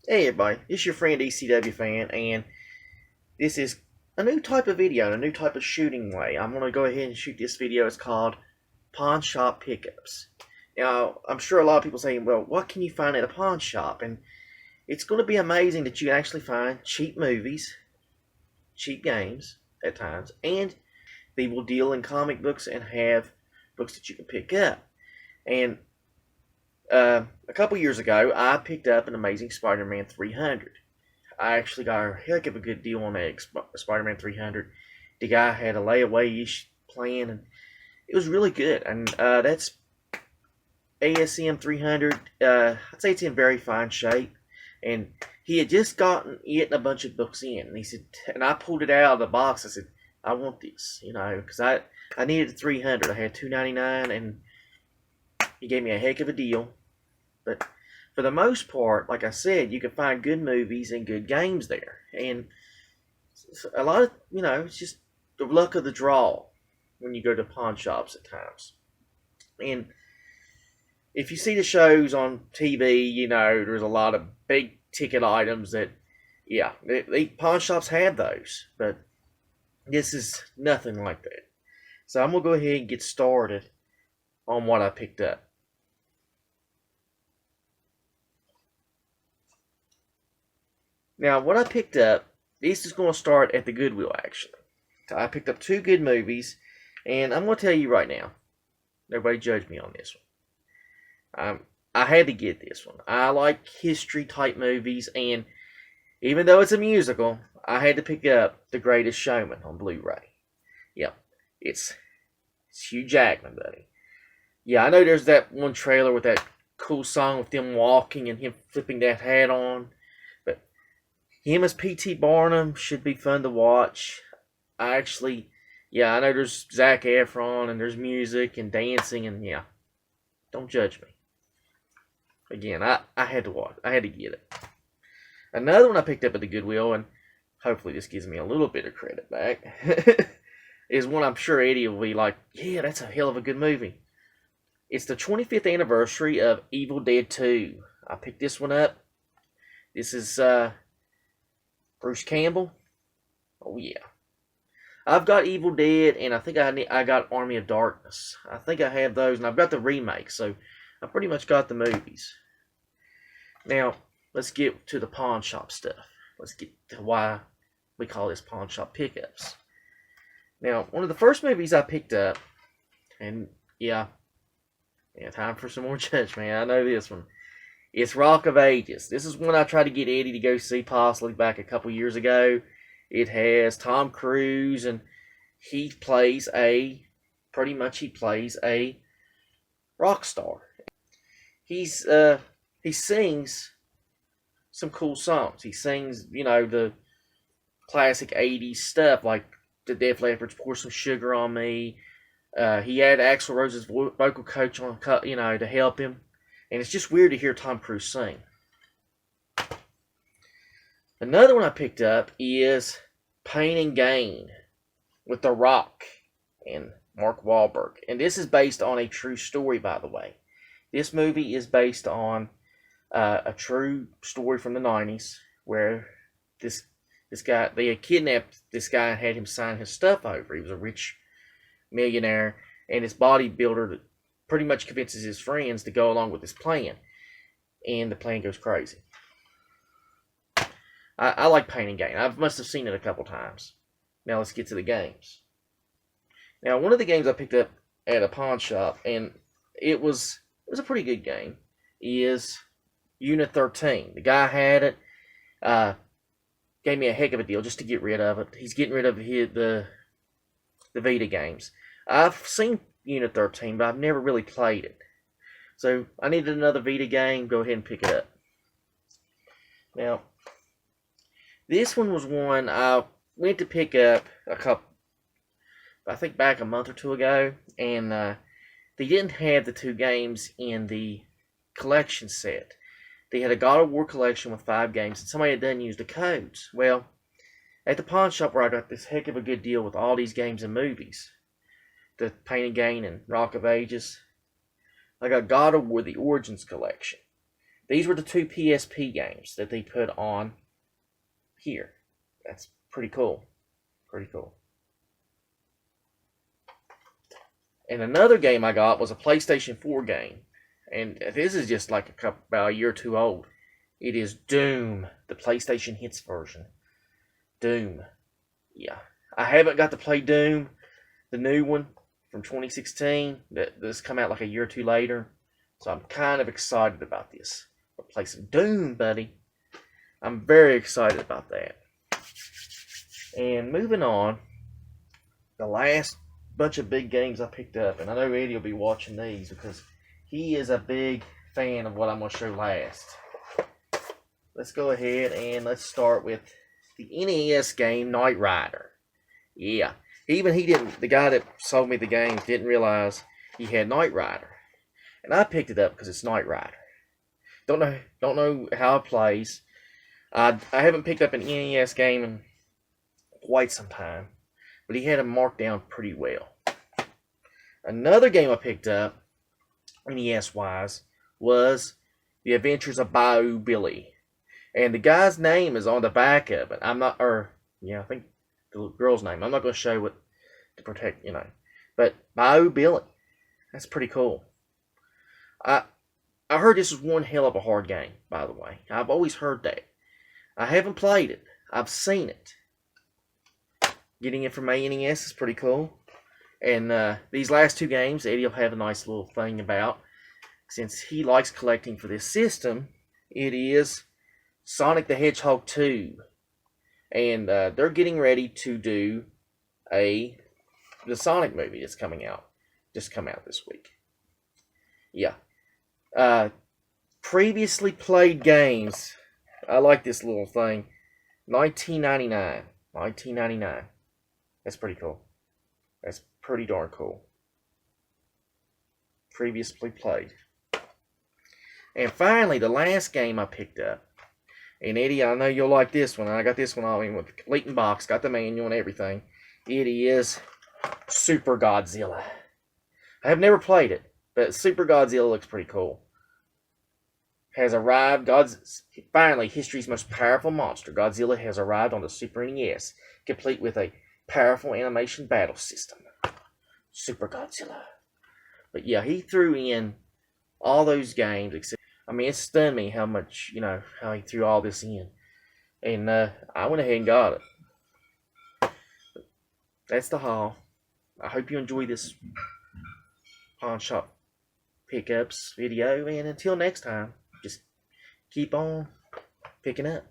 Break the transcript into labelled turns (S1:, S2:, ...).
S1: Hey everybody, it's your friend ECW fan, and this is a new type of video, a new type of shooting way. I'm going to go ahead and shoot this video. It's called Pawn Shop Pickups. Now, I'm sure a lot of people saying, well, what can you find at a pawn shop? And it's going to be amazing that you can actually find cheap movies, cheap games at times, and they will deal in comic books and have books that you can pick up. And a couple years ago, I picked up an Amazing Spider-Man 300. I actually got a heck of a good deal on that Spider-Man 300. The guy had a layaway-ish plan, and it was really good. And that's ASM 300. I'd say it's in very fine shape. And he had just gotten a bunch of books in, and he said, and I pulled it out of the box. I said, I want this, because I needed a 300. I had 299, and he gave me a heck of a deal. But for the most part, like I said, you can find good movies and good games there. And a lot of, it's just the luck of the draw when you go to pawn shops at times. And if you see the shows on TV, there's a lot of big ticket items that, yeah, the pawn shops have those. But this is nothing like that. So I'm going to go ahead and get started on what I picked up. Now, what I picked up, this is going to start at the Goodwill, actually. I picked up two good movies, and I'm going to tell you right now, nobody judge me on this one. I had to get this one. I like history-type movies, and even though it's a musical, I had to pick up The Greatest Showman on Blu-ray. Yeah, it's Hugh Jackman, buddy. Yeah, I know there's that one trailer with that cool song with them walking and him flipping that hat on. Him as P.T. Barnum should be fun to watch. I know there's Zac Efron and there's music and dancing and yeah. Don't judge me. Again, I had to watch. I had to get it. Another one I picked up at the Goodwill, and hopefully this gives me a little bit of credit back, is one I'm sure Eddie will be like, yeah, that's a hell of a good movie. It's the 25th anniversary of Evil Dead 2. I picked this one up. This is Bruce Campbell. Oh yeah. I've got Evil Dead, and I think I got Army of Darkness. I think I have those, and I've got the remake, so I pretty much got the movies. Now, let's get to the pawn shop stuff. Let's get to why we call this pawn shop pickups. Now, one of the first movies I picked up, and yeah, time for some more judgment. I know this one. It's Rock of Ages. This is one I tried to get Eddie to go see possibly back a couple years ago. It has Tom Cruise, and he plays a rock star. He sings some cool songs. He sings, the classic 80s stuff like the Def Leppard's Pour Some Sugar on Me. He had Axl Rose's vocal coach on, to help him. And it's just weird to hear Tom Cruise sing. Another one I picked up is Pain and Gain with The Rock and Mark Wahlberg. And this is based on a true story, by the way. This movie is based on a true story from the 90s where this guy, they had kidnapped this guy and had him sign his stuff over. He was a rich millionaire, and his bodybuilder pretty much convinces his friends to go along with his plan. And the plan goes crazy. I like Pain and Gain. I must have seen it a couple times. Now let's get to the games. Now, one of the games I picked up at a pawn shop, and it was a pretty good game, is Unit 13. The guy had it, gave me a heck of a deal just to get rid of it. He's getting rid of the Vita games. I've seen Unit 13, but I've never really played it. So I needed another Vita game. Go ahead and pick it up. Now, this one was one I went to pick up I think back a month or two ago, and they didn't have the two games in the collection set. They had a God of War collection with 5 games, and somebody had done used the codes. Well, at the pawn shop where I got this heck of a good deal with all these games and movies, the Pain and Gain and Rock of Ages, I got God of War, the Origins collection. These were the 2 PSP games that they put on here. That's pretty cool. Pretty cool. And another game I got was a PlayStation 4 game. And this is just like about a year or two old. It is Doom, the PlayStation Hits version. Doom. Yeah. I haven't got to play Doom, the new one from 2016. This come out like a year or two later. So I'm kind of excited about this. I'll play some Doom, buddy. I'm very excited about that. And moving on, the last bunch of big games I picked up, and I know Eddie will be watching these because he is a big fan of what I'm going to show last. Let's go ahead and let's start with the NES game Knight Rider. Yeah, the guy that sold me the game didn't realize he had Knight Rider, and I picked it up because it's Knight Rider. Don't know how it plays. I haven't picked up an NES game in quite some time, but he had them marked down pretty well. Another game I picked up, NES-wise, was The Adventures of Bayou Billy. And the guy's name is on the back of it. I think the girl's name. I'm not going to show it to protect, But Bayou Billy. That's pretty cool. I heard this was one hell of a hard game, by the way. I've always heard that. I haven't played it. I've seen it. Getting it from NES is pretty cool. And these last 2 games, Eddie will have a nice little thing about. Since he likes collecting for this system, it is Sonic the Hedgehog 2. And they're getting ready to do the Sonic movie that's coming out. Just come out this week. Yeah. Previously played games. I like this little thing. 1999. That's pretty cool. That's pretty darn cool. Previously played. And finally, the last game I picked up. And Eddie, I know you'll like this one. I got this one with the complete box. Got the manual and everything. It is Super Godzilla. I have never played it, but Super Godzilla looks pretty cool. Has arrived. Finally, history's most powerful monster, Godzilla, has arrived on the Super NES, complete with a powerful animation battle system. Super Godzilla. But yeah, he threw in all those games. It stunned me how much, how he threw all this in. And I went ahead and got it. That's the haul. I hope you enjoy this pawn shop pickups video. And until next time, just keep on picking up.